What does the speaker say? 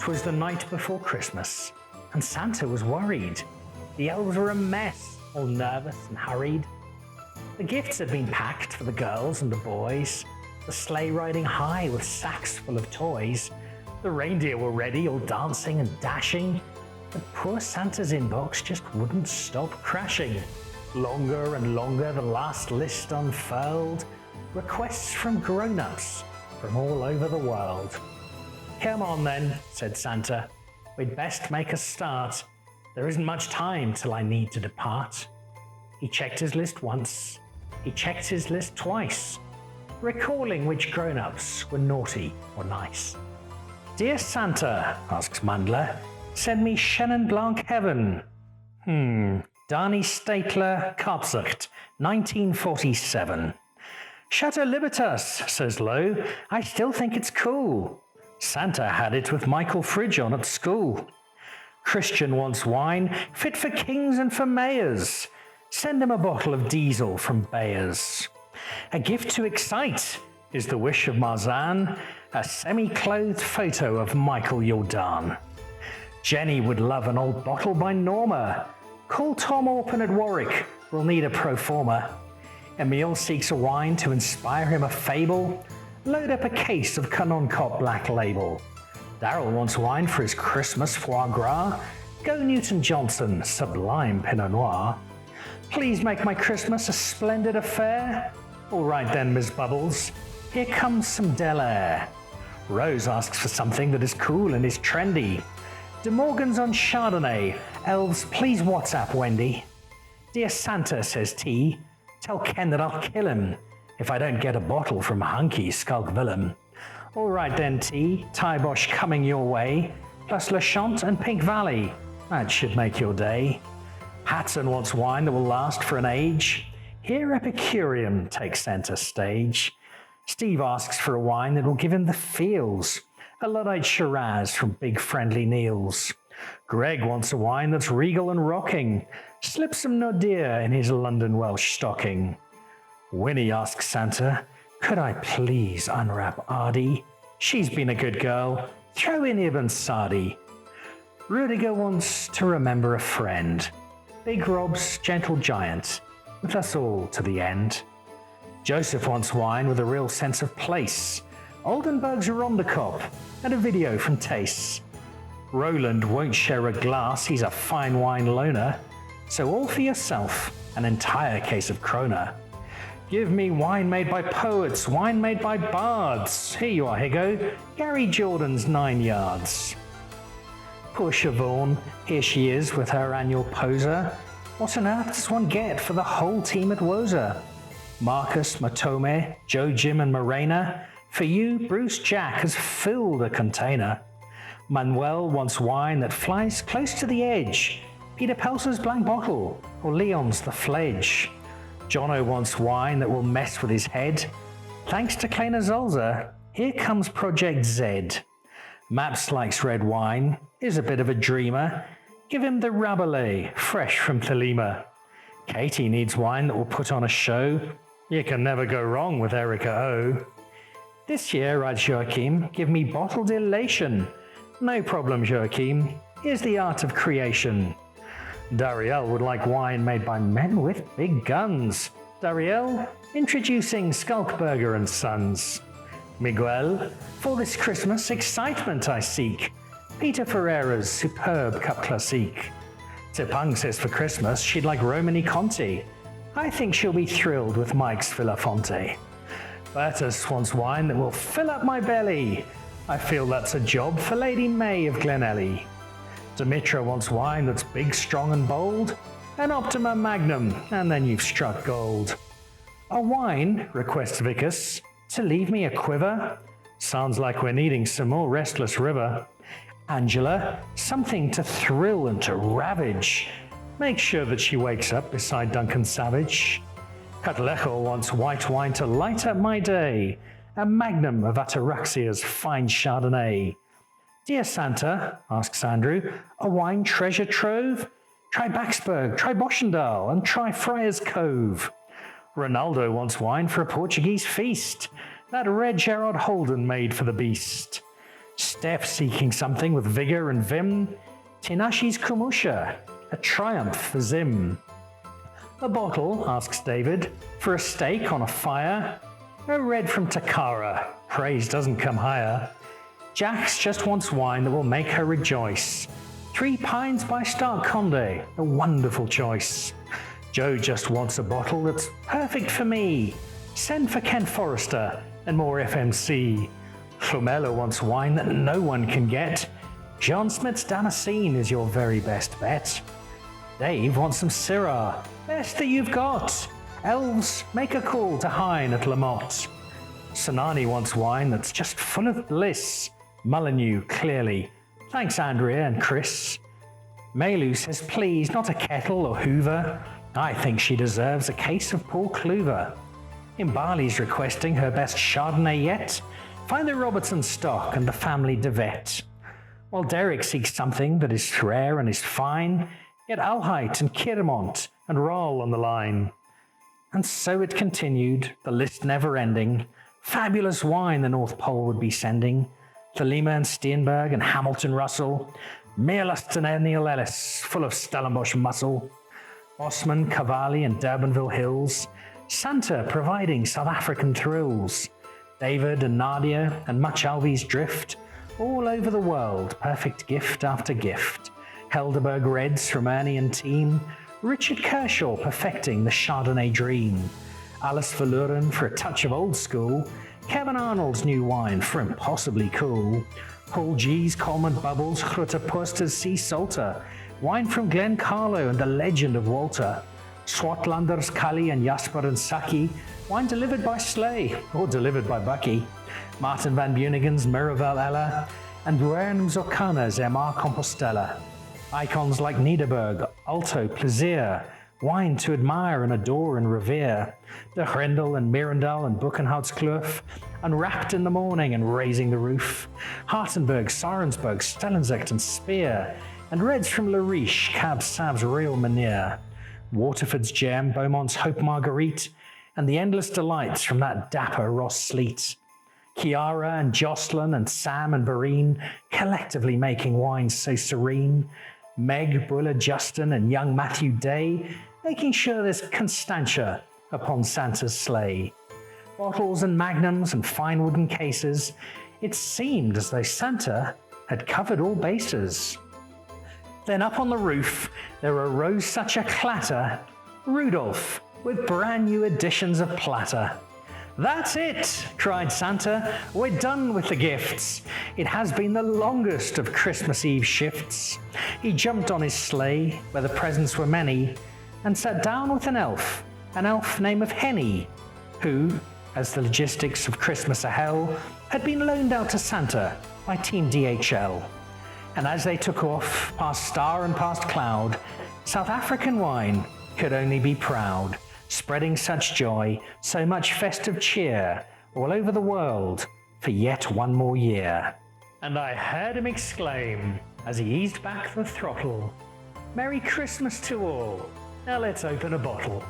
'Twas the night before Christmas, and Santa was worried. The elves were a mess, all nervous and hurried. The gifts had been packed for the girls and the boys, the sleigh riding high with sacks full of toys. The reindeer were ready, all dancing and dashing, but poor Santa's inbox just wouldn't stop crashing. Longer and longer the last list unfurled, requests from grown-ups from all over the world. "Come on then," said Santa, "we'd best make a start. There isn't much time till I need to depart." He checked his list once, he checked his list twice, recalling which grown-ups were naughty or nice. "Dear Santa," asks Mandler, "send me Chenin Blanc Heaven." Dani Statler, Kapzucht, 1947. "Chateau Libertas," says Lowe, "I still think it's cool. Santa had it with Michael Fridge on at school." Christian wants wine fit for kings and for mayors. Send him a bottle of diesel from Bayers. A gift to excite is the wish of Marzan, a semi-clothed photo of Michael Jordan. Jenny would love an old bottle by Norma. Call Tom Orpin at Warwick, we'll need a pro forma. Emile seeks a wine to inspire him a fable. Load up a case of Canoncop Black Label. Darryl wants wine for his Christmas foie gras. Go Newton-Johnson, sublime Pinot Noir. Please make my Christmas a splendid affair. All right then, Ms. Bubbles, here comes some Delaire. Rose asks for something that is cool and is trendy. De Morgan's on Chardonnay. Elves, please WhatsApp Wendy. "Dear Santa," says T, "tell Ken that I'll kill him if I don't get a bottle from Hunky Skulk Villain." All right then, T, Tybosh coming your way, plus Le Chant and Pink Valley. That should make your day. Hatton wants wine that will last for an age. Here Epicurean takes center stage. Steve asks for a wine that will give him the feels. A Luddite Shiraz from Big Friendly Neil's. Greg wants a wine that's regal and rocking. Slip some Nodir in his London Welsh stocking. Winnie asks Santa, "Could I please unwrap Ardy? She's been a good girl. Throw in Ibn Sadi." Rudiger wants to remember a friend. Big Rob's Gentle Giant, with us all to the end. Joseph wants wine with a real sense of place. Oldenburg's Rondekop and a video from Tastes. Roland won't share a glass, he's a fine wine loner. So all for yourself, an entire case of Krona. Give me wine made by poets, wine made by bards. Here you are, Higo, Gary Jordan's 9 yards. Poor Siobhan, here she is with her annual poser. What on earth does one get for the whole team at Woza? Marcus, Matome, Joe, Jim and Morena. For you, Bruce Jack has filled a container. Manuel wants wine that flies close to the edge. Peter Pelser's Blank Bottle, or Leon's The Fledge. Jono wants wine that will mess with his head. Thanks to Kleiner Zolzer, here comes Project Z. Maps likes red wine, is a bit of a dreamer. Give him the Rabelais, fresh from Thelema. Katie needs wine that will put on a show. You can never go wrong with Erica O. This year, writes Joachim, give me bottled elation. No problem, Joachim. Here's the art of creation. Dariel would like wine made by men with big guns. Dariel, introducing Skulkberger and Sons. Miguel, for this Christmas, excitement I seek. Peter Ferreira's superb Cup Classique. Tipung says for Christmas she'd like Romani Conti. I think she'll be thrilled with Mike's Villafonte. Bertus wants wine that will fill up my belly. I feel that's a job for Lady May of Glenelly. Dimitra wants wine that's big, strong and bold. An Optima Magnum, and then you've struck gold. A wine, requests Vicus, to leave me a quiver. Sounds like we're needing some more Restless River. Angela, something to thrill and to ravage. Make sure that she wakes up beside Duncan Savage. Catalejo wants white wine to light up my day. A magnum of Ataraxia's fine Chardonnay. Dear Santa, asks Andrew, a wine treasure trove? Try Baxberg, try Boschendal, and try Friar's Cove. Ronaldo wants wine for a Portuguese feast. That red Gerard Holden made for the beast. Steph seeking something with vigour and vim. Tinashe's Kumusha, a triumph for Zim. A bottle, asks David, for a steak on a fire. No red from Takara, praise doesn't come higher. Jax just wants wine that will make her rejoice. 3 Pines by Stark Conde, a wonderful choice. Joe just wants a bottle that's perfect for me. Send for Ken Forrester and more FMC. Flumelo wants wine that no one can get. John Smith's Damascene is your very best bet. Dave wants some Syrah, best that you've got. Elves, make a call to Hine at Lamotte. Sanani wants wine that's just full of bliss. Molyneux, clearly. Thanks, Andrea and Chris. Melu says please, not a kettle or hoover. I think she deserves a case of Paul Cluver. Imbali's requesting her best Chardonnay yet. Find the Robertson stock and the family Devet. While Derek seeks something that is rare and is fine, get Alheit and Kiermont and Roll on the line. And so it continued, the list never ending. Fabulous wine the North Pole would be sending. Thelema and Steenberg and Hamilton Russell. Meerlust and Neil Ellis, full of Stellenbosch muscle. Osman, Cavalli and Durbanville Hills. Santa providing South African thrills. David and Nadia and much Alvy's drift. All over the world, perfect gift after gift. Helderberg Reds from Ernie and team. Richard Kershaw perfecting the Chardonnay dream. Alice Verleuren for a touch of old school. Kevin Arnold's new wine for impossibly cool. Paul G's Coleman Bubbles, Grutte Posters Sea Salter. Wine from Glen Carlo and the legend of Walter. Swatlanders Cully and Jasper and Saki. Wine delivered by Slay or delivered by Bucky. Martin van Bunigen's Miraval Ella. And Bern's O'Connor's MR Compostela. Icons like Niederberg, Alto, Plaisir. Wine to admire and adore and revere. De Grendel and Mirandal and Buchenhoutskloof, unwrapped in the morning and raising the roof. Hartenberg, Sarensberg, Stellenzecht and Spear, and reds from Le Riche, Cab Sav's Real Manier. Waterford's Gem, Beaumont's Hope Marguerite, and the endless delights from that dapper Ross Sleet. Chiara and Jocelyn and Sam and Barine, collectively making wine so serene. Meg, Buller, Justin, and young Matthew Day, making sure there's Constantia upon Santa's sleigh. Bottles and magnums and fine wooden cases, it seemed as though Santa had covered all bases. Then up on the roof, there arose such a clatter, Rudolph, with brand new editions of platter. That's it, cried Santa, we're done with the gifts. It has been the longest of Christmas Eve shifts. He jumped on his sleigh, where the presents were many, and sat down with an elf named of Henny, who, as the logistics of Christmas are hell, had been loaned out to Santa by Team DHL. And as they took off, past star and past cloud, South African wine could only be proud, spreading such joy, so much festive cheer, all over the world for yet one more year. And I heard him exclaim, as he eased back the throttle, Merry Christmas to all, now let's open a bottle.